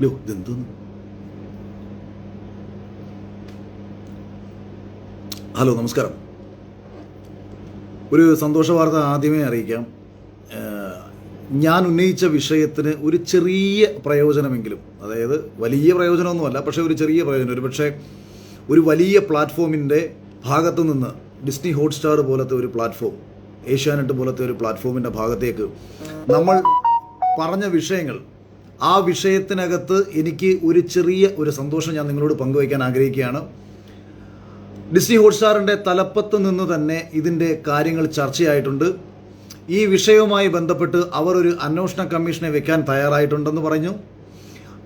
ഇതെന്തോന്നു? Hello, നമസ്കാരം. ഒരു സന്തോഷ വാർത്ത ആദ്യമേ അറിയിക്കാം. ഞാൻ ഉന്നയിച്ച വിഷയത്തിന് ഒരു ചെറിയ പ്രയോജനമെങ്കിലും, അതായത് വലിയ പ്രയോജനമൊന്നുമല്ല, പക്ഷേ ഒരു ചെറിയ പ്രയോജനം, ഒരു പക്ഷേ ഒരു വലിയ പ്ലാറ്റ്ഫോമിൻ്റെ ഭാഗത്തു നിന്ന്, ഡിസ്നി ഹോട്ട്സ്റ്റാർ പോലത്തെ ഒരു പ്ലാറ്റ്ഫോം, ഏഷ്യാനെറ്റ് പോലത്തെ ഒരു പ്ലാറ്റ്ഫോമിൻ്റെ ഭാഗത്തേക്ക് നമ്മൾ പറഞ്ഞ വിഷയങ്ങൾ, ആ വിഷയത്തിനകത്ത് എനിക്ക് ഒരു ചെറിയ ഒരു സന്തോഷം ഞാൻ നിങ്ങളോട് പങ്കുവയ്ക്കാൻ ആഗ്രഹിക്കുകയാണ്. ഡിസ്നി ഹോട്ട്സ്റ്റാറിൻ്റെ തലപ്പത്ത് നിന്ന് തന്നെ ഇതിൻ്റെ കാര്യങ്ങൾ ചർച്ചയായിട്ടുണ്ട്. ഈ വിഷയവുമായി ബന്ധപ്പെട്ട് അവർ ഒരു അന്വേഷണ കമ്മീഷനെ വെക്കാൻ തയ്യാറായിട്ടുണ്ടെന്ന് പറഞ്ഞു.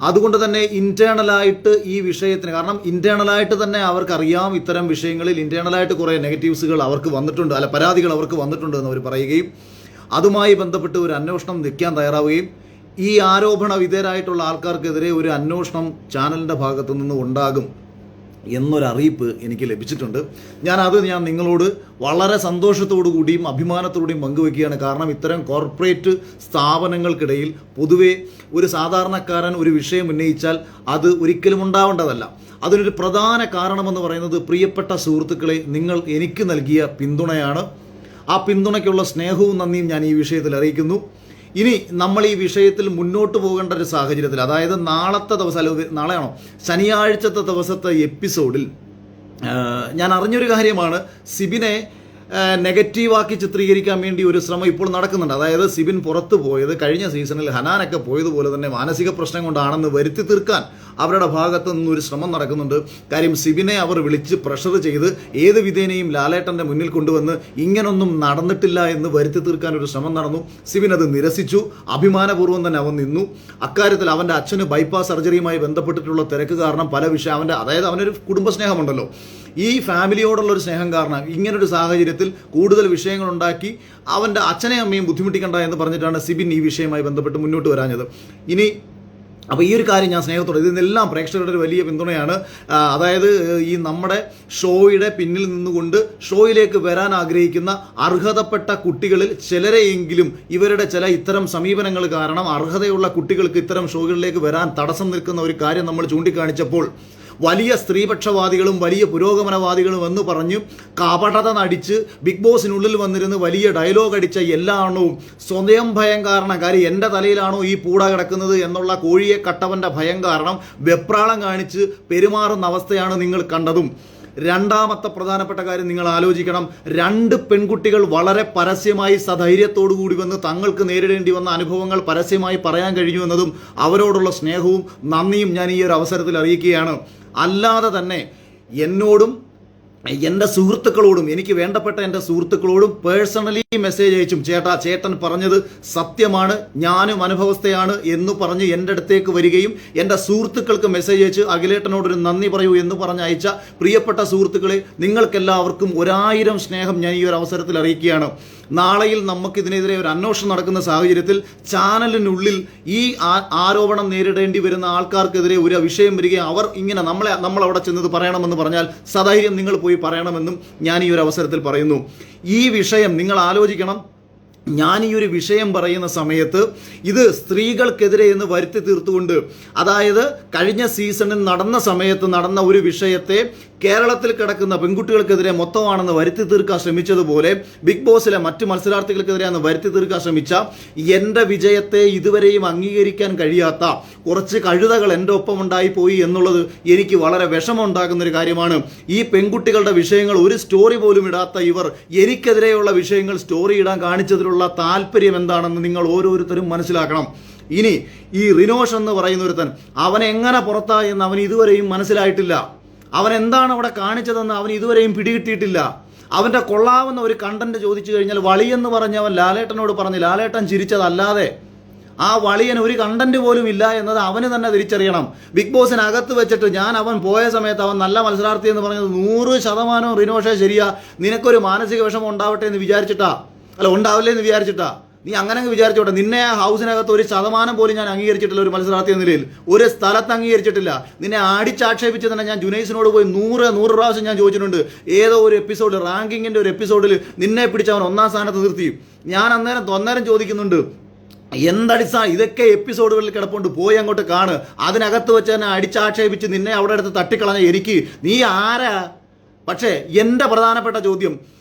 അതുകൊണ്ട് തന്നെ ഇൻറ്റേണലായിട്ട് ഈ വിഷയത്തിന്, കാരണം ഇൻറ്റേണലായിട്ട് തന്നെ അവർക്കറിയാം ഇത്തരം വിഷയങ്ങളിൽ ഇൻറ്റേണലായിട്ട് കുറേ നെഗറ്റീവ്സുകൾ അവർക്ക് വന്നിട്ടുണ്ട്, പരാതികൾ അവർക്ക് വന്നിട്ടുണ്ട് എന്ന് അവർ പറയുകയും അതുമായി ബന്ധപ്പെട്ട് ഒരു അന്വേഷണം വെക്കാൻ തയ്യാറാവുകയും ഈ ആരോപണ വിധേയരായിട്ടുള്ള ആൾക്കാർക്കെതിരെ ഒരു അന്വേഷണം ചാനലിൻ്റെ ഭാഗത്തു നിന്ന് ഉണ്ടാകും എന്നൊരറിയിപ്പ് എനിക്ക് ലഭിച്ചിട്ടുണ്ട്. ഞാൻ നിങ്ങളോട് വളരെ സന്തോഷത്തോടു കൂടിയും അഭിമാനത്തോടെയും പങ്കുവയ്ക്കുകയാണ്. കാരണം ഇത്തരം കോർപ്പറേറ്റ് സ്ഥാപനങ്ങൾക്കിടയിൽ പൊതുവെ ഒരു സാധാരണക്കാരൻ ഒരു വിഷയം ഉന്നയിച്ചാൽ അത് ഒരിക്കലും ഉണ്ടാവേണ്ടതല്ല. അതിനൊരു പ്രധാന കാരണമെന്ന് പറയുന്നത് പ്രിയപ്പെട്ട സുഹൃത്തുക്കളെ, നിങ്ങൾ എനിക്ക് നൽകിയ പിന്തുണയാണ്. ആ പിന്തുണയ്ക്കുള്ള സ്നേഹവും നന്ദിയും ഞാൻ ഈ വിഷയത്തിൽ അറിയിക്കുന്നു. ഇനി നമ്മൾ ഈ വിഷയത്തിൽ മുന്നോട്ട് പോകേണ്ട ഒരു സാഹചര്യത്തിൽ, അതായത് നാളെയാണോ ശനിയാഴ്ചത്തെ ദിവസത്തെ എപ്പിസോഡിൽ ഞാൻ അറിഞ്ഞൊരു കാര്യമാണ്, സിബിനെ നെഗറ്റീവാക്കി ചിത്രീകരിക്കാൻ വേണ്ടി ഒരു ശ്രമം ഇപ്പോൾ നടക്കുന്നുണ്ട്. അതായത് സിബിൻ പുറത്തു പോയത് കഴിഞ്ഞ സീസണിൽ ഹനാനൊക്കെ പോയതുപോലെ തന്നെ മാനസിക പ്രശ്നം കൊണ്ടാണെന്ന് വരുത്തി തീർക്കാൻ അവരുടെ ഭാഗത്തു നിന്നൊരു ശ്രമം നടക്കുന്നുണ്ട്. കാര്യം സിബിനെ അവർ വിളിച്ച് പ്രഷർ ചെയ്ത് ഏത് വിധേനയും ലാലേട്ടൻ്റെ മുന്നിൽ കൊണ്ടുവന്ന് ഇങ്ങനൊന്നും നടന്നിട്ടില്ല എന്ന് വരുത്തി തീർക്കാൻ ഒരു ശ്രമം നടന്നു. സിബിൻ അത് നിരസിച്ചു. അഭിമാനപൂർവ്വം തന്നെ അവൻ നിന്നു. അക്കാര്യത്തിൽ അവൻ്റെ അച്ഛന് ബൈപ്പാസ് സർജറിയുമായി ബന്ധപ്പെട്ടിട്ടുള്ള തിരക്ക് കാരണം പല വിഷയം അതായത് അവനൊരു കുടുംബസ്നേഹമുണ്ടല്ലോ, ഈ ഫാമിലിയോടുള്ള ഒരു സ്നേഹം കാരണം ഇങ്ങനൊരു സാഹചര്യത്തിൽ കൂടുതൽ വിഷയങ്ങളുണ്ടാക്കി അവൻ്റെ അച്ഛനെയും അമ്മയും ബുദ്ധിമുട്ടിക്കണ്ട എന്ന് പറഞ്ഞിട്ടാണ് സിബിൻ ഈ വിഷയവുമായി ബന്ധപ്പെട്ട് മുന്നോട്ട് വരാഞ്ഞത്. അപ്പോൾ ഈ ഒരു കാര്യം ഞാൻ സ്നേഹത്തോടെ, ഇതിനെല്ലാം പ്രേക്ഷകരുടെ ഒരു വലിയ പിന്തുണയാണ്. അതായത് ഈ നമ്മുടെ ഷോയുടെ പിന്നിൽ നിന്നുകൊണ്ട് ഷോയിലേക്ക് വരാൻ ആഗ്രഹിക്കുന്ന അർഹതപ്പെട്ട കുട്ടികളിൽ ചിലരെയെങ്കിലും ഇവരുടെ ചില ഇത്തരം സമീപനങ്ങൾ കാരണം അർഹതയുള്ള കുട്ടികൾക്ക് ഇത്തരം ഷോകളിലേക്ക് വരാൻ തടസ്സം നിൽക്കുന്ന ഒരു കാര്യം നമ്മൾ ചൂണ്ടിക്കാണിച്ചപ്പോൾ വലിയ സ്ത്രീപക്ഷവാദികളും വലിയ പുരോഗമനവാദികളും എന്ന് പറഞ്ഞു കപടത നടിച്ച് ബിഗ് ബോസിനുള്ളിൽ വന്നിരുന്ന് വലിയ ഡയലോഗ് അടിച്ച എല്ലാ എണ്ണവും സ്വയം ഭയം കാരണം, കാര്യം എൻ്റെ തലയിലാണോ ഈ പൂട കിടക്കുന്നത് എന്നുള്ള കോഴിയെ കട്ടവൻ്റെ ഭയം കാരണം വെപ്രാളം കാണിച്ച് പെരുമാറുന്ന അവസ്ഥയാണ് നിങ്ങൾ കണ്ടതും. രണ്ടാമത്തെ പ്രധാനപ്പെട്ട കാര്യം നിങ്ങൾ ആലോചിക്കണം, 2 പെൺകുട്ടികൾ വളരെ പരസ്യമായി സധൈര്യത്തോടു കൂടി വന്ന് തങ്ങൾക്ക് നേരിടേണ്ടി വന്ന അനുഭവങ്ങൾ പരസ്യമായി പറയാൻ കഴിഞ്ഞു എന്നതും അവരോടുള്ള സ്നേഹവും നന്ദിയും ഞാൻ ഈ ഒരു അവസരത്തിൽ അറിയിക്കുകയാണ്. അല്ലാതെ തന്നെ എന്നോടും എൻ്റെ സുഹൃത്തുക്കളോടും, എനിക്ക് വേണ്ടപ്പെട്ട എൻ്റെ സുഹൃത്തുക്കളോടും പേഴ്സണലി മെസ്സേജ് അയച്ചും ചേട്ടൻ പറഞ്ഞത് സത്യമാണ്, ഞാനും അനുഭവസ്ഥയാണ് എന്ന് പറഞ്ഞ് എൻ്റെ അടുത്തേക്ക് വരികയും എൻ്റെ സുഹൃത്തുക്കൾക്ക് മെസ്സേജ് അയച്ച് അഖിലേട്ടനോടൊരു നന്ദി പറയൂ എന്ന് പറഞ്ഞ് അയച്ച പ്രിയപ്പെട്ട സുഹൃത്തുക്കളെ, നിങ്ങൾക്കെല്ലാവർക്കും 1000 സ്നേഹം ഞാൻ ഈ ഒരു അവസരത്തിൽ അറിയിക്കുകയാണ്. നാളെയിൽ നമുക്കിതിനെതിരെ ഒരു അന്വേഷണം നടക്കുന്ന സാഹചര്യത്തിൽ ചാനലിനുള്ളിൽ ഈ ആരോപണം നേരിടേണ്ടി വരുന്ന ആൾക്കാർക്കെതിരെ ഒരു വിഷയം വരികയും അവർ ഇങ്ങനെ നമ്മൾ അവിടെ ചെന്നത് പറയണമെന്ന് പറഞ്ഞാൽ സധൈര്യം നിങ്ങൾ പോയി പറയണമെന്നും ഞാൻ ഈ ഒരു അവസരത്തിൽ പറയുന്നു. ഈ വിഷയം നിങ്ങൾ ആലോചിക്കണം. ഞാൻ ഈ ഒരു വിഷയം പറയുന്ന സമയത്ത് ഇത് സ്ത്രീകൾക്കെതിരെ എന്ന് വരുത്തി തീർത്തുകൊണ്ട്, അതായത് കഴിഞ്ഞ സീസണിൽ നടന്ന സമയത്ത് നടന്ന ഒരു വിഷയത്തെ കേരളത്തിൽ കിടക്കുന്ന പെൺകുട്ടികൾക്കെതിരെ മൊത്തമാണെന്ന് വരുത്തി തീർക്കാൻ ശ്രമിച്ചതുപോലെ ബിഗ് ബോസിലെ മറ്റ് മത്സരാർത്ഥികൾക്കെതിരെയാണ് വരുത്തി തീർക്കാൻ ശ്രമിച്ച എൻ്റെ വിജയത്തെ ഇതുവരെയും അംഗീകരിക്കാൻ കഴിയാത്ത കുറച്ച് കഴുതകൾ എൻ്റെ ഒപ്പം ഉണ്ടായിപ്പോയി എന്നുള്ളത് എനിക്ക് വളരെ വിഷമമുണ്ടാകുന്നൊരു കാര്യമാണ്. ഈ പെൺകുട്ടികളുടെ വിഷയങ്ങൾ ഒരു സ്റ്റോറി പോലും ഇടാത്ത ഇവർ എനിക്കെതിരെയുള്ള വിഷയങ്ങൾ സ്റ്റോറി ഇടാൻ കാണിച്ചതിലുള്ള താല്പര്യം എന്താണെന്ന് നിങ്ങൾ ഓരോരുത്തരും മനസ്സിലാക്കണം. ഇനി ഈ റിനോഷ് എന്ന് പറയുന്ന ഒരുത്തൻ, അവൻ എങ്ങനെ പുറത്തായി എന്ന് അവൻ ഇതുവരെയും മനസ്സിലായിട്ടില്ല. അവൻ എന്താണ് അവിടെ കാണിച്ചതെന്ന് അവൻ ഇതുവരെയും പിടികിട്ടിയിട്ടില്ല. അവൻ്റെ കൊള്ളാവുന്ന ഒരു കണ്ടന്റ് ചോദിച്ചു കഴിഞ്ഞാൽ വളിയെന്ന് പറഞ്ഞ് അവൻ ലാലേട്ടനോട് പറഞ്ഞ് ലാലേട്ടൻ ചിരിച്ചതല്ലാതെ ആ വളിയന് ഒരു കണ്ടന്റ് പോലും ഇല്ല എന്നത് അവന് തന്നെ തിരിച്ചറിയണം. ബിഗ് ബോസിനകത്ത് വെച്ചിട്ട് അവൻ പോയ സമയത്ത് അവൻ നല്ല മത്സരാർത്ഥി എന്ന് പറഞ്ഞത് 100% റിനോഷേ ശരിയാ, നിനക്കൊരു മാനസിക വിഷമം ഉണ്ടാവട്ടെ എന്ന് വിചാരിച്ചിട്ടാ, ഉണ്ടാവില്ലേ എന്ന് വിചാരിച്ചിട്ടാ നീ അങ്ങനെ വിചാരിച്ചോട്ടെ. നിന്നെ ആ ഹൗസിനകത്ത് 1% പോലും ഞാൻ അംഗീകരിച്ചിട്ടില്ല. ഒരു മത്സരാർത്ഥി എന്ന നിലയിൽ ഒരു സ്ഥലത്ത് അംഗീകരിച്ചിട്ടില്ല. നിന്നെ അടിച്ചാക്ഷേപിച്ച് തന്നെ ഞാൻ ജുനൈസിനോട് പോയി 100 പ്രാവശ്യം ഞാൻ ചോദിച്ചിട്ടുണ്ട്. ഏതോ ഒരു എപ്പിസോഡ്, റാങ്കിങ്ങിൻ്റെ ഒരു എപ്പിസോഡിൽ നിന്നെ പിടിച്ച് അവൻ 1ാം സ്ഥാനത്ത് നിർത്തി. ഞാൻ അന്നേരം ചോദിക്കുന്നുണ്ട്, ഇതൊക്കെ എപ്പിസോഡുകളിൽ കിടപ്പുണ്ട്, പോയി അങ്ങോട്ട് കാണ്. അതിനകത്ത് വെച്ച് തന്നെ അടിച്ചാക്ഷേപിച്ച് നിന്നെ അവിടെ അടുത്ത് തട്ടിക്കളഞ്ഞ എനിക്ക് നീ ആരാ? പക്ഷേ എൻ്റെ പ്രധാനപ്പെട്ട ചോദ്യം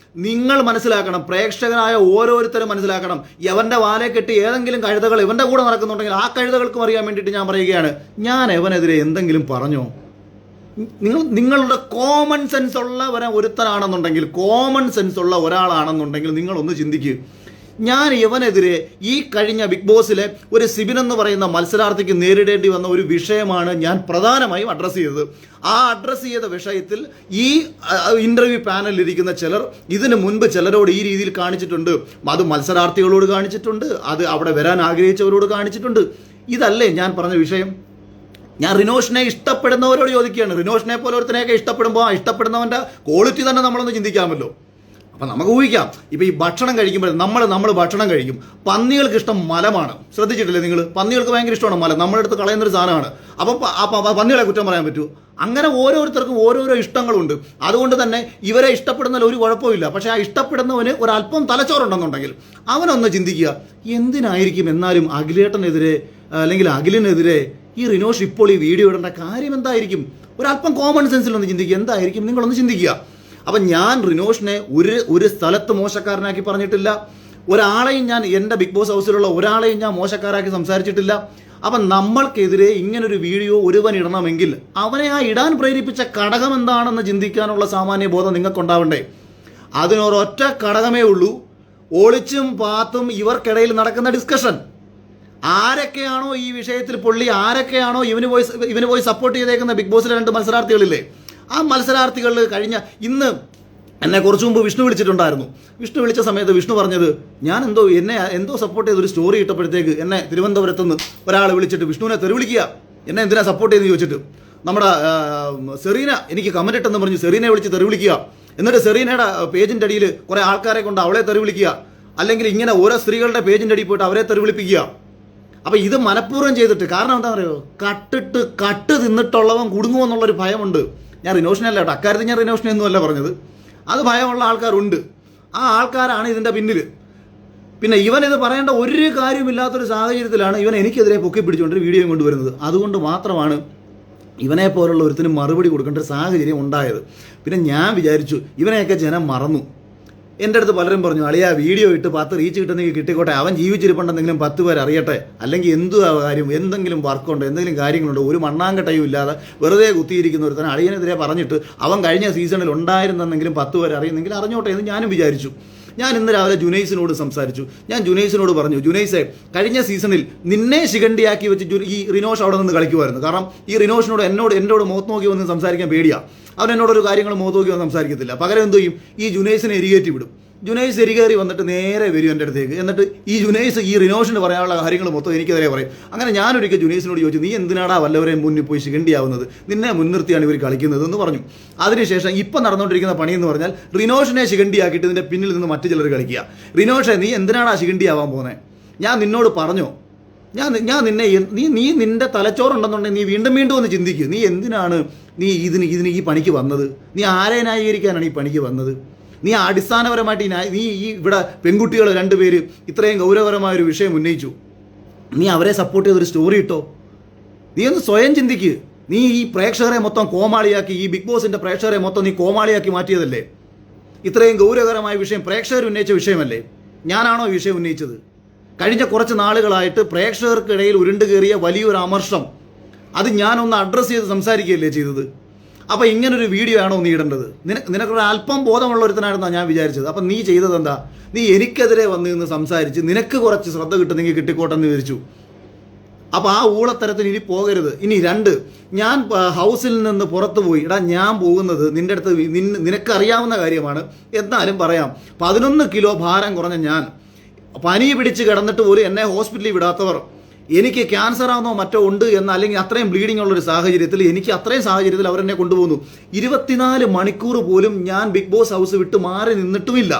നിങ്ങൾ മനസ്സിലാക്കണം, പ്രേക്ഷകനായ ഓരോരുത്തരും മനസ്സിലാക്കണം. എവൻ്റെ വാലെ കെട്ടി ഏതെങ്കിലും കഴുതകൾ ഇവൻ്റെ കൂടെ നടക്കുന്നുണ്ടെങ്കിൽ ആ കഴുതകൾക്കും അറിയാൻ വേണ്ടിയിട്ട് ഞാൻ പറയുകയാണ്, ഞാൻ എവനെതിരെ എന്തെങ്കിലും പറഞ്ഞോ? നിങ്ങളുടെ കോമൺ സെൻസ് ഉള്ള ഒരുത്തനാണെന്നുണ്ടെങ്കിൽ, കോമൺ സെൻസ് ഉള്ള ഒരാളാണെന്നുണ്ടെങ്കിൽ നിങ്ങളൊന്ന് ചിന്തിക്കുക. ഞാൻ ഇവനെതിരെ ഈ കഴിഞ്ഞ ബിഗ് ബോസിലെ ഒരു സിബിൻ എന്ന് പറയുന്ന മത്സരാർത്ഥിക്ക് നേരിടേണ്ടി വന്ന ഒരു വിഷയമാണ് ഞാൻ പ്രധാനമായും അഡ്രസ്സ് ചെയ്തത്. ആ അഡ്രസ്സ് ചെയ്ത വിഷയത്തിൽ ഈ ഇൻ്റർവ്യൂ പാനലിൽ ഇരിക്കുന്ന ചിലർ ഇതിനു മുൻപ് ചിലരോട് ഈ രീതിയിൽ കാണിച്ചിട്ടുണ്ട്. അത് മത്സരാർത്ഥികളോട് കാണിച്ചിട്ടുണ്ട്, അത് അവിടെ വരാൻ ആഗ്രഹിച്ചവരോട് കാണിച്ചിട്ടുണ്ട്. ഇതല്ലേ ഞാൻ പറഞ്ഞ വിഷയം? ഞാൻ റിനോഷിനെ ഇഷ്ടപ്പെടുന്നവരോട് ചോദിക്കുകയാണ്. റിനോഷിനെ പോലെ ഒരുത്തനെയൊക്കെ ഇഷ്ടപ്പെടുമ്പോൾ ആ ഇഷ്ടപ്പെടുന്നവൻ്റെ ക്വാളിറ്റി തന്നെ നമ്മളൊന്ന് ചിന്തിക്കാമല്ലോ. അപ്പം നമുക്ക് ഊഹിക്കാം. ഇപ്പം ഈ ഭക്ഷണം കഴിക്കുമ്പോൾ നമ്മൾ ഭക്ഷണം കഴിക്കും. പന്നികൾക്ക് ഇഷ്ടം മലമാണ്, ശ്രദ്ധിച്ചിട്ടില്ലേ നിങ്ങൾ? പന്നികൾക്ക് ഭയങ്കര ഇഷ്ടമാണ് മലം, നമ്മുടെ അടുത്ത് കളയുന്നൊരു സാധനമാണ്. അപ്പം പന്നികളെ കുറ്റം പറയാൻ പറ്റൂ? അങ്ങനെ ഓരോരുത്തർക്കും ഓരോരോ ഇഷ്ടങ്ങളുണ്ട്. അതുകൊണ്ട് തന്നെ ഇവരെ ഇഷ്ടപ്പെടുന്നതിൽ ഒരു കുഴപ്പമില്ല. പക്ഷേ ആ ഇഷ്ടപ്പെടുന്നവന് ഒരല്പം തലച്ചോറുണ്ടെന്നുണ്ടെങ്കിൽ അവനൊന്ന് ചിന്തിക്കുക, എന്തിനായിരിക്കും എന്നാലും അഖിലേട്ടനെതിരെ അല്ലെങ്കിൽ അഖിലിനെതിരെ ഈ റിനോഷ് ഇപ്പോൾ ഈ വീഡിയോ ഇടേണ്ട കാര്യം എന്തായിരിക്കും? ഒരല്പം കോമൺ സെൻസിലൊന്ന് ചിന്തിക്കുക, എന്തായിരിക്കും? നിങ്ങളൊന്ന് ചിന്തിക്കുക. അപ്പം ഞാൻ റിനോഷിനെ ഒരു സ്ഥലത്ത് മോശക്കാരനാക്കി പറഞ്ഞിട്ടില്ല. ഒരാളെയും ഞാൻ എൻ്റെ ബിഗ് ബോസ് ഹൗസിലുള്ള ഒരാളെയും ഞാൻ മോശക്കാരാക്കി സംസാരിച്ചിട്ടില്ല. അപ്പം നമ്മൾക്കെതിരെ ഇങ്ങനൊരു വീഡിയോ ഒരുവൻ ഇടണമെങ്കിൽ അവനെ ആ ഇടാൻ പ്രേരിപ്പിച്ച ഘടകം എന്താണെന്ന് ചിന്തിക്കാനുള്ള സാമാന്യ ബോധം നിങ്ങൾക്കുണ്ടാവണ്ടേ? അതിനൊരൊറ്റ ഘടകമേ ഉള്ളൂ, ഒളിച്ചും പാത്തും ഇവർക്കിടയിൽ നടക്കുന്ന ഡിസ്കഷൻ. ആരൊക്കെയാണോ ഈ വിഷയത്തിൽ പൊള്ളി, ആരൊക്കെയാണോ ഇവന് പോയി സപ്പോർട്ട് ചെയ്തേക്കുന്ന ബിഗ് ബോസിലെ 2 മത്സരാർത്ഥികളില്ലേ, ആ മത്സരാർത്ഥികൾ ഇന്ന് എന്നെ കുറച്ചു മുമ്പ് വിഷ്ണു വിളിച്ചിട്ടുണ്ടായിരുന്നു. വിഷ്ണു വിളിച്ച സമയത്ത് വിഷ്ണു പറഞ്ഞത്, ഞാൻ എന്തോ സപ്പോർട്ട് ചെയ്തൊരു സ്റ്റോറി ഇട്ടപ്പോഴത്തേക്ക് എന്നെ തിരുവനന്തപുരത്തുനിന്ന് ഒരാൾ വിളിച്ചിട്ട് വിഷ്ണുവിനെ തെരുവിളിക്കുക, എന്നെ എന്തിനാ സപ്പോർട്ട് ചെയ്തെന്ന് ചോദിച്ചിട്ട്. നമ്മുടെ സെറീന എനിക്ക് കമന്റ് ഇട്ടെന്ന് പറഞ്ഞ് സെറീനെ വിളിച്ച് തെരുവിളിക്കുക. എന്നിട്ട് സെറീനയുടെ പേജിൻ്റെ അടിയിൽ കുറേ ആൾക്കാരെ കൊണ്ട് അവളെ തെരുവിളിക്കുക. അല്ലെങ്കിൽ ഇങ്ങനെ ഓരോ സ്ത്രീകളുടെ പേജിൻ്റെ അടിയിൽ പോയിട്ട് അവരെ തെരുവിളിപ്പിക്കുക. അപ്പം ഇത് മനഃപൂർവ്വം ചെയ്തിട്ട്, കാരണം എന്താ പറയുക, കട്ട് തിന്നിട്ടുള്ളവൻ കുടുങ്ങുമെന്നുള്ളൊരു ഭയമുണ്ട്. ഞാൻ റിനോഷിനെ അല്ല കേട്ടോ, അക്കാര്യത്തിൽ ഞാൻ റിനോഷിനെ ഒന്നുമല്ല പറഞ്ഞത്. അത് ഭയമുള്ള ആൾക്കാരുണ്ട്, ആ ആൾക്കാരാണ് ഇതിൻ്റെ പിന്നിൽ. പിന്നെ ഇവനിത് പറയേണ്ട ഒരു കാര്യമില്ലാത്തൊരു സാഹചര്യത്തിലാണ് ഇവൻ എനിക്കെതിരെ പൊക്കി പിടിച്ചുകൊണ്ടൊരു വീഡിയോ കൊണ്ടുവരുന്നത്. അതുകൊണ്ട് മാത്രമാണ് ഇവനെ പോലുള്ള ഒരുത്തിനും മറുപടി കൊടുക്കേണ്ട ഒരു സാഹചര്യം ഉണ്ടായത്. പിന്നെ ഞാൻ വിചാരിച്ചു ഇവനെയൊക്കെ ജനം മറന്നു. എൻ്റെ അടുത്ത് പലരും പറഞ്ഞു, അളിയാ വീഡിയോ ഇട്ട് 10 റീച്ച് കിട്ടുന്നെങ്കിൽ കിട്ടിക്കോട്ടെ, അവൻ ജീവിച്ചിരിപ്പുണ്ടെന്നെങ്കിലും 10 പേർ അറിയട്ടെ, അല്ലെങ്കിൽ കാര്യം, എന്തെങ്കിലും വർക്കുണ്ടോ, എന്തെങ്കിലും കാര്യങ്ങളുണ്ടോ, ഒരു മണ്ണാങ്കട്ടയും ഇല്ലാതെ വെറുതെ കുത്തിയിരിക്കുന്ന ഒരുത്തനെ അളിയനെതിരെ പറഞ്ഞിട്ട് അവൻ കഴിഞ്ഞ സീസണിൽ ഉണ്ടായിരുന്നെങ്കിലും 10 പേർ അറിയുന്നെങ്കിൽ അറിഞ്ഞോട്ടെ എന്ന് ഞാനും വിചാരിച്ചു. ഞാൻ ഇന്ന് രാവിലെ ജുനൈസിനോട് സംസാരിച്ചു. ഞാൻ ജുനൈസിനോട് പറഞ്ഞു, ജുനൈസെ, കഴിഞ്ഞ സീസണിൽ നിന്നെ ശിഖണ്ഡിയാക്കി വെച്ച് ഈ റിനോഷ് അവിടെ നിന്ന് കളിക്കുമായിരുന്നു. കാരണം ഈ റിനോഷിനോട് എന്നോട് മുഖത്ത് നോക്കി വന്ന് സംസാരിക്കാൻ പേടിയാണ്. അവൻ എന്നോടൊരു കാര്യങ്ങൾ മുഖത്ത് നോക്കി വന്ന് സംസാരിക്കത്തില്ല. പകരം എന്ത് ചെയ്യും, ഈ ജുനൈസിനെ എരികേറ്റി വിടും. ജുനൈസ് എരികേറി വന്നിട്ട് നേരെ വരും എൻ്റെ അടുത്തേക്ക്. എന്നിട്ട് ഈ ജുനൈസ് ഈ റിനോഷിന് പറയാനുള്ള കാര്യങ്ങൾ മൊത്തം എനിക്കെതിരെ പറയും. അങ്ങനെ ഞാനൊരിക്കൽ ജുനൈസിനോട് ചോദിച്ചു, നീ എന്തിനാടാ വല്ലവരെയും മുന്നിൽ പോയി ശിഖണ്ഡിയാവുന്നത്? നിന്നെ മുൻനിർത്തിയാണ് ഇവർ കളിക്കുന്നത് എന്ന് പറഞ്ഞു. അതിനുശേഷം ഇപ്പം നടന്നുകൊണ്ടിരിക്കുന്ന പണി എന്ന് പറഞ്ഞാൽ റിനോഷിനെ ശിഖണ്ഡിയാക്കിയിട്ട് ഇതിൻ്റെ പിന്നിൽ നിന്ന് മറ്റു ചിലർ കളിക്കുക. റിനോഷെ, നീ എന്തിനാടാ ശിഖണ്ഡിയാവാൻ പോകുന്നത്? ഞാൻ നിന്നോട് പറഞ്ഞോ? ഞാൻ നിന്റെ തലച്ചോറുണ്ടെന്നുണ്ടെങ്കിൽ നീ വീണ്ടും ഒന്ന് ചിന്തിക്കുക. നീ എന്തിനാണ് ഇതിന് ഈ പണിക്ക് വന്നത്? നീ ആരെ ന്യായീകരിക്കാനാണ് ഈ പണിക്ക് വന്നത്? നീ അടിസ്ഥാനപരമായിട്ട് നീ ഇവിടെ പെൺകുട്ടികൾ 2 പേര് ഇത്രയും ഗൗരവകരമായൊരു വിഷയം ഉന്നയിച്ചു, നീ അവരെ സപ്പോർട്ട് ചെയ്തൊരു സ്റ്റോറി ഇട്ടോ? നീ ഒന്ന് സ്വയം ചിന്തിക്കുക. നീ ഈ പ്രേക്ഷകരെ മൊത്തം കോമാളിയാക്കി, ഈ ബിഗ് ബോസിൻ്റെ പ്രേക്ഷകരെ മൊത്തം നീ കോമാളിയാക്കി മാറ്റിയതല്ലേ? ഇത്രയും ഗൗരവകരമായ വിഷയം പ്രേക്ഷകർ ഉന്നയിച്ച വിഷയമല്ലേ? ഞാനാണോ ഈ വിഷയം ഉന്നയിച്ചത്? കഴിഞ്ഞ കുറച്ച് നാളുകളായിട്ട് പ്രേക്ഷകർക്കിടയിൽ ഉരുണ്ട് കയറിയ വലിയൊരു അമർഷം, അത് ഞാനൊന്ന് അഡ്രസ്സ് ചെയ്ത് സംസാരിക്കുകയല്ലേ ചെയ്തത്. അപ്പോൾ ഇങ്ങനൊരു വീഡിയോ ആണോ നീ ഇടേണ്ടത്? നിനക്കൊരു അല്പം ബോധമുള്ള ഒരുത്തനാണെന്നാണ് ഞാൻ വിചാരിച്ചത്. അപ്പം നീ ചെയ്തത് എന്താ? നീ എനിക്കെതിരെ വന്ന് നിന്ന് സംസാരിച്ച് നിനക്ക് കുറച്ച് ശ്രദ്ധ കിട്ടുന്നെങ്കിൽ കിട്ടിക്കോട്ടെന്ന് വിചാരിച്ചു. അപ്പോൾ ആ ഊളത്തരത്തിന് ഇനി പോകരുത്. ഇനി 2, ഞാൻ ഹൗസിൽ നിന്ന് പുറത്തു പോയി. ഞാൻ പോകുന്നത് നിൻ്റെ അടുത്ത് നിനക്കറിയാവുന്ന കാര്യമാണ്, എന്നാലും പറയാം. 11 കിലോ ഭാരം കുറഞ്ഞ ഞാൻ, പനി പിടിച്ച് കിടന്നിട്ട് പോലും എന്നെ ഹോസ്പിറ്റലിൽ വിടാത്തവർ, എനിക്ക് ക്യാൻസർ ആണെന്നോ മറ്റോ ഉണ്ട് എന്ന്, അല്ലെങ്കിൽ അത്രയും ബ്ലീഡിംഗ് ഉള്ളൊരു സാഹചര്യത്തിൽ, അത്രയും സാഹചര്യത്തിൽ അവരെന്നെ കൊണ്ടുപോകുന്നു. 24 മണിക്കൂർ പോലും ഞാൻ ബിഗ് ബോസ് ഹൗസ് വിട്ട് മാറി നിന്നിട്ടുമില്ല.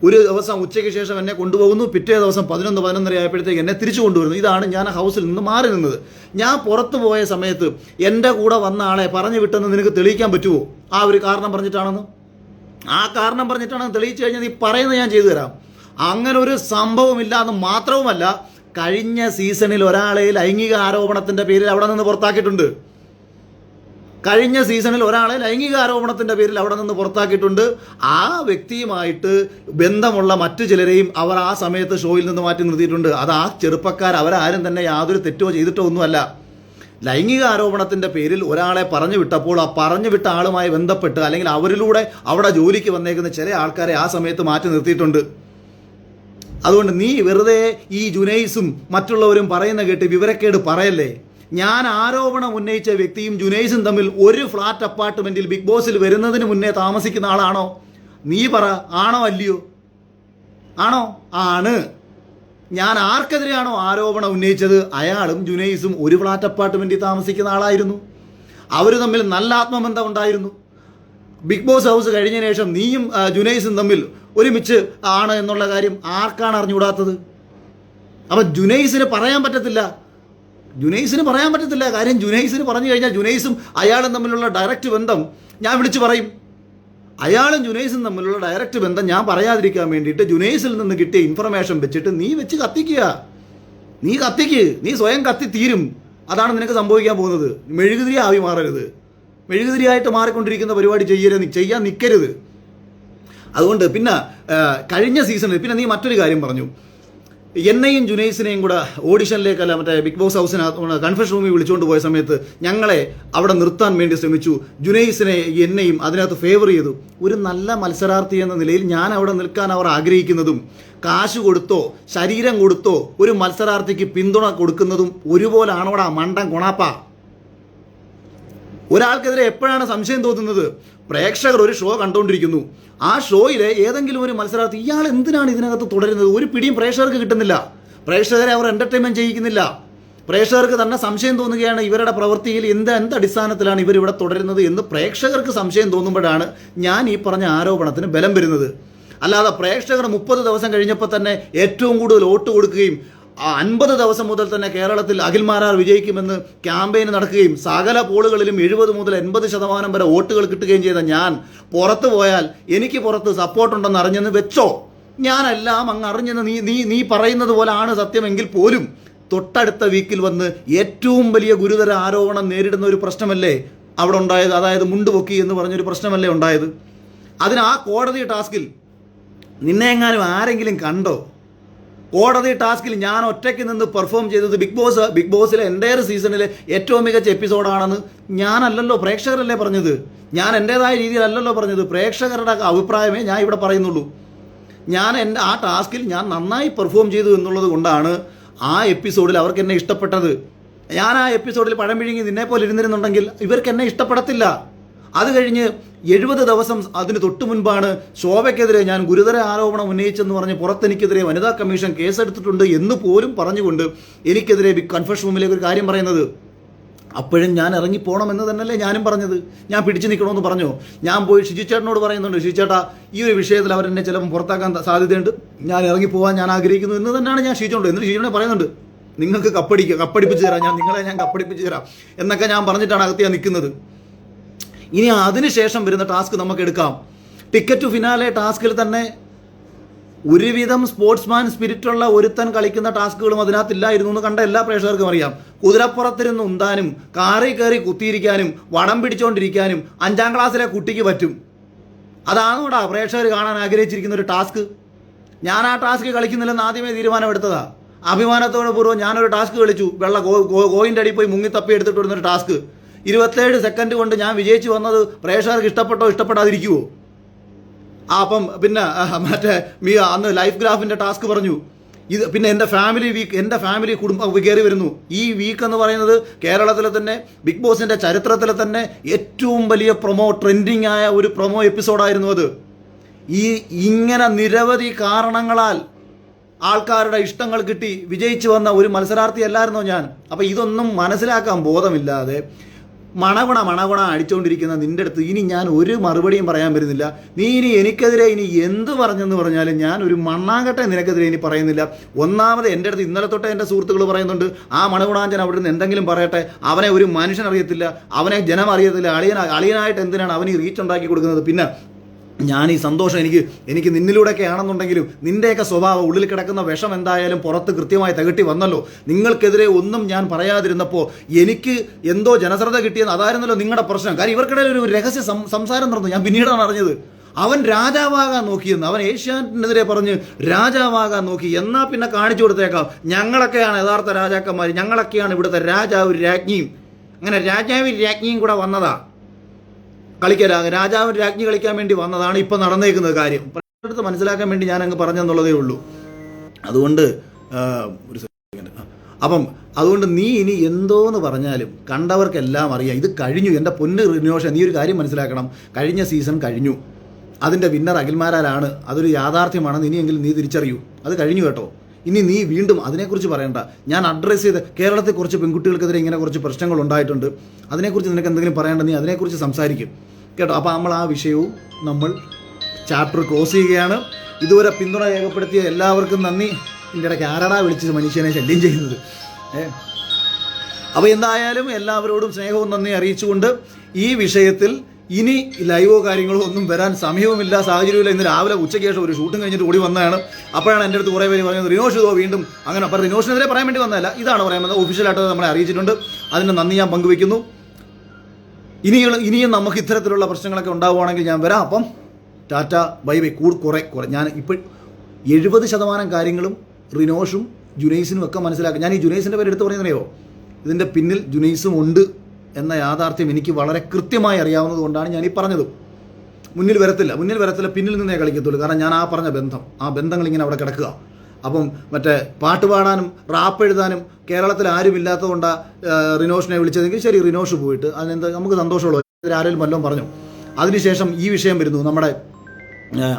ഒരു ദിവസം ഉച്ചയ്ക്ക് ശേഷം എന്നെ കൊണ്ടുപോകുന്നു, പിറ്റേ ദിവസം 11-11:30 ആയപ്പോഴത്തേക്ക് എന്നെ തിരിച്ചു കൊണ്ടുവരുന്നു. ഇതാണ് ഞാൻ ഹൗസിൽ നിന്ന് മാറി നിന്നത്. ഞാൻ പുറത്തു പോയ സമയത്ത് എൻ്റെ കൂടെ വന്ന ആളെ പറഞ്ഞു വിട്ടെന്ന് നിനക്ക് തെളിയിക്കാൻ പറ്റുമോ? ആ ഒരു കാരണം പറഞ്ഞിട്ടാണെന്ന് തെളിയിച്ചു കഴിഞ്ഞാൽ നീ പറയുന്നത് ഞാൻ ചെയ്തു തരാം. അങ്ങനെ ഒരു സംഭവമില്ല എന്ന് മാത്രവുമല്ല, കഴിഞ്ഞ സീസണിൽ ഒരാളെ ലൈംഗിക ആരോപണത്തിൻ്റെ പേരിൽ അവിടെ നിന്ന് പുറത്താക്കിയിട്ടുണ്ട്. കഴിഞ്ഞ സീസണിൽ ഒരാളെ ലൈംഗിക ആരോപണത്തിൻ്റെ പേരിൽ അവിടെ നിന്ന് പുറത്താക്കിയിട്ടുണ്ട്. ആ വ്യക്തിയുമായിട്ട് ബന്ധമുള്ള മറ്റു ചിലരെയും അവർ ആ സമയത്ത് ഷോയിൽ നിന്ന് മാറ്റി നിർത്തിയിട്ടുണ്ട്. അത് ആ ചെറുപ്പക്കാർ അവരാരും തന്നെ യാതൊരു തെറ്റോ ചെയ്തിട്ടോ ഒന്നുമല്ല. ലൈംഗിക ആരോപണത്തിൻ്റെ പേരിൽ ഒരാളെ പറഞ്ഞു വിട്ടപ്പോൾ ആ പറഞ്ഞു വിട്ട ആളുമായി ബന്ധപ്പെട്ട് അല്ലെങ്കിൽ അവരിലൂടെ അവിടെ ജോലിക്ക് വന്നേക്കുന്ന ചില ആൾക്കാരെ ആ സമയത്ത് മാറ്റി നിർത്തിയിട്ടുണ്ട്. അതുകൊണ്ട് നീ വെറുതെ ഈ ജുനൈസും മറ്റുള്ളവരും പറയുന്ന കേട്ട് വിവരക്കേട് പറയല്ലേ. ഞാൻ ആരോപണം ഉന്നയിച്ച വ്യക്തിയും ജുനൈസും തമ്മിൽ ഒരു ഫ്ലാറ്റ് അപ്പാർട്ട്മെന്റിൽ ബിഗ് ബോസിൽ വരുന്നതിന് മുന്നേ താമസിക്കുന്ന ആളാണോ? നീ പറ, ആണോ അല്ലയോ? ആണോ? ആണ്. ഞാൻ ആർക്കെതിരെയാണോ ആരോപണം ഉന്നയിച്ചത് അയാളും ജുനൈസും ഒരു ഫ്ലാറ്റ് അപ്പാർട്ട്മെന്റിൽ താമസിക്കുന്ന ആളായിരുന്നു. അവർ തമ്മിൽ നല്ല ആത്മബന്ധം ഉണ്ടായിരുന്നു. ബിഗ് ബോസ് ഹൗസ് കഴിഞ്ഞതിന് ശേഷം നീയും ജുനൈസും തമ്മിൽ ഒരുമിച്ച് ആണ് എന്നുള്ള കാര്യം ആർക്കാണ് അറിഞ്ഞുകൂടാത്തത്? അപ്പം ജുനൈസിന് പറയാൻ പറ്റത്തില്ല. കാര്യം ജുനൈസിന് പറഞ്ഞു കഴിഞ്ഞാൽ ജുനൈസും അയാളും തമ്മിലുള്ള ഡയറക്റ്റ് ബന്ധം ഞാൻ വിളിച്ചു പറയും. അയാളും ജുനൈസും തമ്മിലുള്ള ഡയറക്റ്റ് ബന്ധം ഞാൻ പറയാതിരിക്കാൻ വേണ്ടിയിട്ട് ജുനൈസിൽ നിന്ന് കിട്ടിയ ഇൻഫർമേഷൻ വെച്ചിട്ട് നീ വെച്ച് കത്തിക്കുക. നീ സ്വയം കത്തി തീരും. അതാണ് നിനക്ക് സംഭവിക്കാൻ പോകുന്നത്. മെഴുകുതിരി ആവി മാറരുത്. മെഴുകുതിരിയായിട്ട് മാറിക്കൊണ്ടിരിക്കുന്ന പരിപാടി ചെയ്യാൻ നിൽക്കരുത്. അതുകൊണ്ട് പിന്നെ കഴിഞ്ഞ സീസണിൽ പിന്നെ നീ മറ്റൊരു കാര്യം പറഞ്ഞു. എന്നെയും ജുനൈസിനെയും കൂടെ ഓഡിഷനിലേക്കല്ല മറ്റേ ബിഗ് ബോസ് ഹൗസിനകത്ത് കൺഫഷൻ റൂമിൽ വിളിച്ചുകൊണ്ട് പോയ സമയത്ത് ഞങ്ങളെ അവിടെ നിർത്താൻ വേണ്ടി ശ്രമിച്ചു. ജുനൈസിനെ എന്നെയും അതിനകത്ത് ഫേവർ ചെയ്തു. ഒരു നല്ല മത്സരാർത്ഥി എന്ന നിലയിൽ ഞാൻ അവിടെ നിൽക്കാൻ അവർ ആഗ്രഹിക്കുന്നതും കാശ് കൊടുത്തോ ശരീരം കൊടുത്തോ ഒരു മത്സരാർത്ഥിക്ക് പിന്തുണ കൊടുക്കുന്നതും ഒരുപോലാണോടാ മണ്ടൻ കൊണാപ്പ? ഒരാൾക്കെതിരെ എപ്പോഴാണ് സംശയം തോന്നുന്നത്? പ്രേക്ഷകർ ഒരു ഷോ കണ്ടുകൊണ്ടിരിക്കുന്നു. ആ ഷോയിലെ ഏതെങ്കിലും ഒരു മത്സരാർത്ഥി ഇയാൾ എന്തിനാണ് ഇതിനകത്ത് തുടരുന്നത്? ഒരു പിടിയും പ്രേക്ഷകർക്ക് കിട്ടുന്നില്ല. പ്രേക്ഷകരെ അവർ എൻ്റർടൈൻമെൻറ്റ് ചെയ്യിക്കുന്നില്ല. പ്രേക്ഷകർക്ക് തന്നെ സംശയം തോന്നുകയാണ് ഇവരുടെ പ്രവൃത്തിയിൽ എന്ത് അടിസ്ഥാനത്തിലാണ് ഇവരിവിടെ തുടരുന്നത് എന്ന് പ്രേക്ഷകർക്ക് സംശയം തോന്നുമ്പോഴാണ് ഞാൻ ഈ പറഞ്ഞ ആരോപണത്തിന് ബലം വരുന്നത്. അല്ലാതെ പ്രേക്ഷകർ 30 ദിവസം കഴിഞ്ഞപ്പോൾ തന്നെ ഏറ്റവും കൂടുതൽ വോട്ട് കൊടുക്കുകയും 50 ദിവസം മുതൽ തന്നെ കേരളത്തിൽ അഖിൽമാരാർ വിജയിക്കുമെന്ന് ക്യാമ്പയിൻ നടക്കുകയും സകല പോളുകളിലും 70 മുതൽ 80% വരെ വോട്ടുകൾ കിട്ടുകയും ചെയ്ത ഞാൻ പുറത്തു പോയാൽ എനിക്ക് പുറത്ത് സപ്പോർട്ടുണ്ടെന്ന് അറിഞ്ഞെന്ന് വെച്ചോ. ഞാനെല്ലാം അങ്ങ് അറിഞ്ഞെന്ന് നീ പറയുന്നത് പോലെ ആണ് സത്യമെങ്കിൽ പോലും തൊട്ടടുത്ത വീക്കിൽ വന്ന് ഏറ്റവും വലിയ ഗുരുതര ആരോപണം നേരിടുന്ന ഒരു പ്രശ്നമല്ലേ അവിടെ ഉണ്ടായത്? അതായത് മുണ്ടുപൊക്കി എന്ന് പറഞ്ഞൊരു പ്രശ്നമല്ലേ ഉണ്ടായത്? അതിന് ആ കോടതി ടാസ്കിൽ നിന്നെ എങ്ങാനും ആരെങ്കിലും കണ്ടോ? കോടതി ടാസ്കിൽ ഞാൻ ഒറ്റയ്ക്ക് നിന്ന് പെർഫോം ചെയ്തത് ബിഗ് ബോസിലെ എൻ്റയർ സീസണിലെ ഏറ്റവും മികച്ച എപ്പിസോഡാണെന്ന് ഞാനല്ലല്ലോ, പ്രേക്ഷകരല്ലേ പറഞ്ഞത്. ഞാൻ എൻ്റേതായ രീതിയിലല്ലല്ലോ പറഞ്ഞത്. പ്രേക്ഷകരുടെ അഭിപ്രായമേ ഞാൻ ഇവിടെ പറയുന്നുള്ളൂ. ആ ടാസ്കിൽ ഞാൻ നന്നായി പെർഫോം ചെയ്തു എന്നുള്ളത് കൊണ്ടാണ് ആ എപ്പിസോഡിൽ അവർക്ക് എന്നെ ഇഷ്ടപ്പെട്ടത്. ഞാൻ ആ എപ്പിസോഡിൽ പഴം വിഴുങ്ങി നിന്നെപ്പോലെ ഇരുന്നിരുന്നുണ്ടെങ്കിൽ ഇവർക്ക് എന്നെ ഇഷ്ടപ്പെടത്തില്ല. അത് കഴിഞ്ഞ് 70 ദിവസം അതിന് തൊട്ട് മുൻപാണ് ശോഭയ്ക്കെതിരെ ഞാൻ ഗുരുതര ആരോപണം ഉന്നയിച്ചെന്ന് പറഞ്ഞ് പുറത്തെനിക്കെതിരെ വനിതാ കമ്മീഷൻ കേസെടുത്തിട്ടുണ്ട് എന്ന് പോലും പറഞ്ഞുകൊണ്ട് എനിക്കെതിരെ കൺഫഷൻ റൂമിലേക്ക് ഒരു കാര്യം പറയുന്നത്. അപ്പോഴും ഞാൻ ഇറങ്ങിപ്പോണമെന്ന് തന്നെയല്ലേ ഞാനും പറഞ്ഞത്. ഞാൻ പിടിച്ചു നിൽക്കണമെന്ന് പറഞ്ഞോ? ഞാൻ പോയി ഷിജിച്ചേട്ടനോട് പറയുന്നുണ്ട്, ഷിജിച്ചേട്ടാ ഈ ഒരു വിഷയത്തിൽ അവരെന്നെ ചിലപ്പോൾ പുറത്താക്കാൻ സാധ്യതയുണ്ട്, ഞാൻ ഇറങ്ങിപ്പോകാൻ ഞാൻ ആഗ്രഹിക്കുന്നു എന്ന് തന്നെയാണ് ഞാൻ ഷിജിച്ചോണ്ട്. എന്നിട്ട് ഷിജിച്ചോനെ പറയുന്നുണ്ട് നിങ്ങൾക്ക് കപ്പടിപ്പിച്ച് തരാം, ഞാൻ കപ്പടിപ്പിച്ച് തരാം എന്നൊക്കെ ഞാൻ പറഞ്ഞിട്ടാണ് അകത്ത് ഞാൻ നിൽക്കുന്നത്. ഇനി അതിനുശേഷം വരുന്ന ടാസ്ക് നമുക്ക് എടുക്കാം. ടിക്കറ്റ് ടു ഫിനാലെ ടാസ്കിൽ തന്നെ ഒരുവിധം സ്പോർട്സ്മാൻ സ്പിരിറ്റുള്ള ഒരുത്തൻ കളിക്കുന്ന ടാസ്കുകളും അതിനകത്തില്ലായിരുന്നു എന്ന് കണ്ട എല്ലാ പ്രേക്ഷകർക്കും അറിയാം. കുതിരപ്പുറത്തിരുന്ന് ഉന്താനും കാറിൽ കയറി കുത്തിയിരിക്കാനും വടം പിടിച്ചുകൊണ്ടിരിക്കാനും 5ാം ക്ലാസ്സിലെ കുട്ടിക്ക് പറ്റും. അതാണോടാ പ്രേക്ഷകർ കാണാൻ ആഗ്രഹിച്ചിരിക്കുന്ന ഒരു ടാസ്ക്? ഞാൻ ആ ടാസ്ക് കളിക്കുന്നില്ലെന്ന് ആദ്യമേ തീരുമാനമെടുത്തതാ. അഭിമാനത്തോടെ പൂർവ്വം ഞാനൊരു ടാസ്ക് കളിച്ചു. ഗോയിൻ്റെ അടി പോയി മുങ്ങി തപ്പി എടുത്തിട്ട് വരുന്നൊരു ടാസ്ക്. 27 സെക്കൻഡ് കൊണ്ട് ഞാൻ വിജയിച്ചു വന്നത് പ്രേക്ഷകർക്ക് ഇഷ്ടപ്പെടാതിരിക്കുമോ? അപ്പം പിന്നെ അന്ന് ലൈഫ് ഗ്രാഫിൻ്റെ ടാസ്ക് പറഞ്ഞു. ഇത് പിന്നെ എൻ്റെ ഫാമിലി കുടുംബം കയറി വരുന്നു. ഈ വീക്ക് എന്ന് പറയുന്നത് കേരളത്തിലെ തന്നെ ബിഗ് ബോസിൻ്റെ ചരിത്രത്തിലെ തന്നെ ഏറ്റവും വലിയ ട്രെൻഡിങ് ആയ ഒരു പ്രൊമോ എപ്പിസോഡായിരുന്നു അത്. ഇങ്ങനെ നിരവധി കാരണങ്ങളാൽ ആൾക്കാരുടെ ഇഷ്ടങ്ങൾ കിട്ടി വിജയിച്ചു വന്ന ഒരു മത്സരാർത്ഥി അല്ലായിരുന്നോ ഞാൻ? അപ്പം ഇതൊന്നും മനസ്സിലാക്കാൻ ബോധമില്ലാതെ മണകുണ അടിച്ചുകൊണ്ടിരിക്കുന്ന നിൻ്റെ അടുത്ത് ഇനി ഞാൻ ഒരു മറുപടിയും പറയാൻ വരുന്നില്ല. നീ ഇനി എനിക്കെതിരെ ഇനി എന്ത് പറഞ്ഞെന്ന് പറഞ്ഞാലും ഞാൻ ഒരു മണ്ണാങ്കട്ടെ നിനക്കെതിരെ ഇനി പറയുന്നില്ല. ഒന്നാമത് എൻ്റെ അടുത്ത് ഇന്നലെ തൊട്ട് എൻ്റെ സുഹൃത്തുക്കൾ പറയുന്നുണ്ട്, ആ മണകുണാഞ്ചൻ അവിടെ നിന്ന് എന്തെങ്കിലും പറയട്ടെ, അവനെ ഒരു മനുഷ്യൻ അറിയത്തില്ല, അവനെ ജനം അറിയത്തില്ല, അളിയനായിട്ട് എന്തിനാണ് അവന് ഈ റീച്ച് ഉണ്ടാക്കി കൊടുക്കുന്നത്? പിന്നെ ഞാൻ ഈ സന്തോഷം എനിക്ക് നിന്നിലൂടെയൊക്കെ ആണെന്നുണ്ടെങ്കിലും നിൻ്റെയൊക്കെ സ്വഭാവം ഉള്ളിൽ കിടക്കുന്ന വിഷം എന്തായാലും പുറത്ത് കൃത്യമായി തകട്ടി വന്നല്ലോ. നിങ്ങൾക്കെതിരെ ഒന്നും ഞാൻ പറയാതിരുന്നപ്പോൾ എനിക്ക് എന്തോ ജനശ്രദ്ധ കിട്ടിയെന്ന് അതായിരുന്നല്ലോ നിങ്ങളുടെ പ്രശ്നം. കാര്യം ഇവർക്കിടയിൽ ഒരു രഹസ്യ സംസാരം നടന്നു. ഞാൻ പിന്നീടാണ് അറിഞ്ഞത്. അവൻ രാജാവാകാൻ നോക്കിയെന്ന്. അവൻ ഏഷ്യാനെതിരെ പറഞ്ഞ് രാജാവാകാൻ നോക്കി. എന്നാൽ പിന്നെ കാണിച്ചു കൊടുത്തേക്കാം, ഞങ്ങളൊക്കെയാണ് യഥാർത്ഥ രാജാക്കന്മാർ, ഞങ്ങളൊക്കെയാണ് ഇവിടുത്തെ രാജാവ് രാജ്ഞിയും. അങ്ങനെ രാജാവും രാജ്ഞിയും കൂടെ വന്നതാ രാജാവ് രാജ്ഞി കളിക്കാൻ വേണ്ടി വന്നതാണ് ഇപ്പം നടന്നേക്കുന്നത് കാര്യം. അടുത്ത് മനസ്സിലാക്കാൻ വേണ്ടി ഞാൻ അങ്ങ് പറഞ്ഞെന്നുള്ളതേ ഉള്ളൂ. അതുകൊണ്ട് ഒരു സെക്കൻഡ്. അതുകൊണ്ട് നീ ഇനി എന്തോന്ന് പറഞ്ഞാലും കണ്ടവർക്കെല്ലാം അറിയാം, ഇത് കഴിഞ്ഞു. എൻ്റെ പൊന്ന് റിനോഷ, നീ ഒരു കാര്യം മനസ്സിലാക്കണം. കഴിഞ്ഞ സീസൺ കഴിഞ്ഞു. അതിൻ്റെ വിന്നർ അഖിൽമാരാലാണ്. അതൊരു യാഥാർത്ഥ്യമാണെന്ന് ഇനിയെങ്കിലും നീ തിരിച്ചറിയൂ. അത് കഴിഞ്ഞു കേട്ടോ. ഇനി നീ വീണ്ടും അതിനെക്കുറിച്ച് പറയണ്ട. ഞാൻ അഡ്രസ്സ് ചെയ്ത് കേരളത്തിൽ കുറച്ച് പെൺകുട്ടികൾക്കെതിരെ ഇങ്ങനെ കുറച്ച് പ്രശ്നങ്ങൾ ഉണ്ടായിട്ടുണ്ട്, അതിനെക്കുറിച്ച് നിനക്ക് എന്തെങ്കിലും പറയേണ്ട നീ അതിനെക്കുറിച്ച് സംസാരിക്കും കേട്ടോ. അപ്പോൾ നമ്മൾ ആ വിഷയവും നമ്മൾ ചാപ്റ്റർ ക്ലോസ് ചെയ്യുകയാണ്. ഇതുവരെ പിന്തുണ രേഖപ്പെടുത്തിയ എല്ലാവർക്കും നന്ദി. ഇതിൻ്റെ ഇടയ്ക്ക് ആരാടാ വിളിച്ചത് മനുഷ്യനെ ശല്യം ചെയ്യുന്നത്? അപ്പോൾ എന്തായാലും എല്ലാവരോടും സ്നേഹവും നന്ദി അറിയിച്ചുകൊണ്ട് ഈ വിഷയത്തിൽ ഇനി ലൈവോ കാര്യങ്ങളോ ഒന്നും വരാൻ സമയവുമില്ല, സാഹചര്യമില്ല. ഇന്ന് രാവിലെ ഉച്ചയ്ക്ക് ശേഷം ഒരു ഷൂട്ടും കഴിഞ്ഞിട്ട് കൂടി വന്നതാണ്. അപ്പോഴാണ് എൻ്റെ അടുത്ത് കുറേ പേര് പറയുന്നത് റിനോഷ് ഇതോ വീണ്ടും അങ്ങനെ. അപ്പോൾ റിനോഷിനെതിരെ പറയാൻ വേണ്ടി വന്നതല്ല, ഇതാണ് പറയുന്നത്. ഒഫീഷ്യലായിട്ട് നമ്മളെ അറിയിച്ചിട്ടുണ്ട്. അതിൻ്റെ നന്ദി ഞാൻ പങ്കുവയ്ക്കുന്നു. ഇനിയും നമുക്ക് ഇത്തരത്തിലുള്ള പ്രശ്നങ്ങളൊക്കെ ഉണ്ടാവുകയാണെങ്കിൽ ഞാൻ വരാം. അപ്പം ടാറ്റ ബൈ ബൈ. കുറേ ഞാൻ ഇപ്പോൾ 70% കാര്യങ്ങളും റിനോഷും ജുനൈസിനും ഒക്കെ മനസ്സിലാക്കുക. ഞാൻ ഈ ജുനൈസിൻ്റെ പേര് എടുത്ത് പറയുന്നതോ, ഇതിൻ്റെ പിന്നിൽ ജുനൈസും ഉണ്ട് എന്ന യാഥാർത്ഥ്യം എനിക്ക് വളരെ കൃത്യമായി അറിയാവുന്നത് കൊണ്ടാണ് ഞാൻ ഈ പറഞ്ഞത്. മുന്നിൽ വരത്തില്ല, പിന്നിൽ നിന്നേ കളിക്കത്തുള്ളൂ. കാരണം ഞാൻ ആ പറഞ്ഞ ബന്ധങ്ങൾ ഇങ്ങനെ അവിടെ കിടക്കുക. അപ്പം മറ്റേ പാട്ട് പാടാനും റാപ്പ് എഴുതാനും കേരളത്തിൽ ആരും ഇല്ലാത്തതുകൊണ്ടാണ് റിനോഷിനെ വിളിച്ചതെങ്കിൽ ശരി, റിനോഷ് പോയിട്ട് അതിനെന്താ നമുക്ക് സന്തോഷമുള്ളൂ. ആരെങ്കിലും വല്ലതും പറഞ്ഞു. അതിനുശേഷം ഈ വിഷയം വരുന്നു. നമ്മുടെ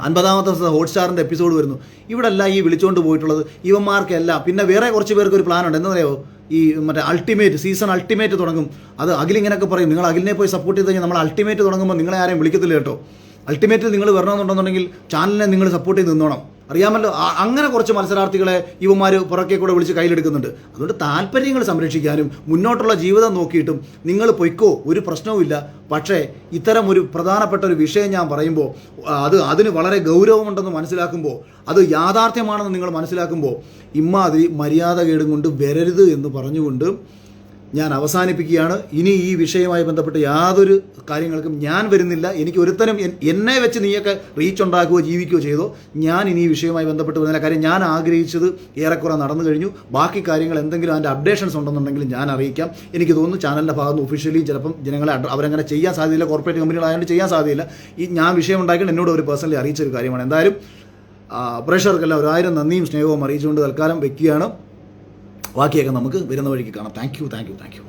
50ാമത്തെ ഹോട്ട്സ്റ്റാറിൻ്റെ എപ്പിസോഡ് വരുന്നു. ഇവിടെ അല്ല ഈ വിളിച്ചുകൊണ്ട് പോയിട്ടുള്ളത് ഇവന്മാർക്കെല്ലാം. പിന്നെ വേറെ കുറച്ച് പേർക്ക് ഒരു പ്ലാൻ ഉണ്ട്. എന്താ പറയുക, ഈ മറ്റേ സീസൺ അൾട്ടിമേറ്റ് തുടങ്ങും. അത് അഖിലിങ്ങനെയൊക്കെ പറയും, നിങ്ങൾ അഖിലിനെ പോയി സപ്പോർട്ട് ചെയ്ത് കഴിഞ്ഞാൽ നമ്മൾ അൾട്ടിമേറ്റ് തുടങ്ങുമ്പോൾ നിങ്ങളെ ആരെയും വിളിക്കത്തില്ല കേട്ടോ. അൾട്ടിമേറ്റിൽ നിങ്ങൾ വരണമെന്നുണ്ടെന്നുണ്ടെങ്കിൽ ചാനലിനെ നിങ്ങൾ സപ്പോർട്ട് ചെയ്ത് നിന്നോണം. അറിയാമല്ലോ, അങ്ങനെ കുറച്ച് മത്സരാർത്ഥികളെ ഇവന്മാർ പുറകെ കൂടെ വിളിച്ച് കയ്യിലെടുക്കുന്നുണ്ട്. അതുകൊണ്ട് താല്പര്യങ്ങൾ സംരക്ഷിക്കാനും മുന്നോട്ടുള്ള ജീവിതം നോക്കിയിട്ടും നിങ്ങൾ പൊയ്ക്കോ, ഒരു പ്രശ്നവുമില്ല. പക്ഷേ ഇത്തരം ഒരു പ്രധാനപ്പെട്ട ഒരു വിഷയം ഞാൻ പറയുമ്പോൾ അതിന് വളരെ ഗൗരവമുണ്ടെന്ന് മനസ്സിലാക്കുമ്പോൾ, അത് യാഥാർത്ഥ്യമാണെന്ന് നിങ്ങൾ മനസ്സിലാക്കുമ്പോൾ ഇമ്മാതിരി മര്യാദകേടും കൊണ്ട് വരരുത് എന്ന് പറഞ്ഞുകൊണ്ട് ഞാൻ അവസാനിപ്പിക്കുകയാണ്. ഇനി ഈ വിഷയവുമായി ബന്ധപ്പെട്ട് യാതൊരു കാര്യങ്ങൾക്കും ഞാൻ വരുന്നില്ല. എനിക്ക് ഒരുത്തനും എന്നെ വെച്ച് നീയൊക്കെ റീച്ച് ഉണ്ടാക്കുകയോ ജീവിക്കുകയോ ചെയ്തോ, ഞാൻ ഇനി ഈ വിഷയവുമായി ബന്ധപ്പെട്ട് വരുന്നില്ല. കാര്യം ഞാൻ ആഗ്രഹിച്ചത് ഏറെക്കുറെ നടന്നു കഴിഞ്ഞു. ബാക്കി കാര്യങ്ങൾ എന്തെങ്കിലും അതിൻ്റെ അപ്ഡേഷൻസ് ഉണ്ടെന്നുണ്ടെങ്കിൽ ഞാൻ അറിയിക്കാം. എനിക്ക് തോന്നുന്നു ചാനലിൻ്റെ ഭാഗത്ത് ഒഫീഷ്യലി ചിലപ്പം ജനങ്ങളെ അവരങ്ങനെ ചെയ്യാൻ സാധ്യതയില്ല. കോർപ്പറേറ്റ് കമ്പനികളായതുകൊണ്ട് ചെയ്യാൻ സാധ്യതയില്ല. ഈ ഞാൻ വിഷയം ഉണ്ടാക്കിയിട്ട് എന്നോട് ഒരു പേഴ്സണലി അറിയിച്ചൊരു കാര്യമാണ്. എന്തായാലും പ്രേക്ഷകർക്കെല്ലാം 1000 നന്ദിയും സ്നേഹവും അറിയിച്ചുകൊണ്ട് തൽക്കാലം വെക്കുകയാണ്. ബാക്കിയൊക്കെ നമുക്ക് വരുന്ന വഴിക്ക് കാണാം. Thank you.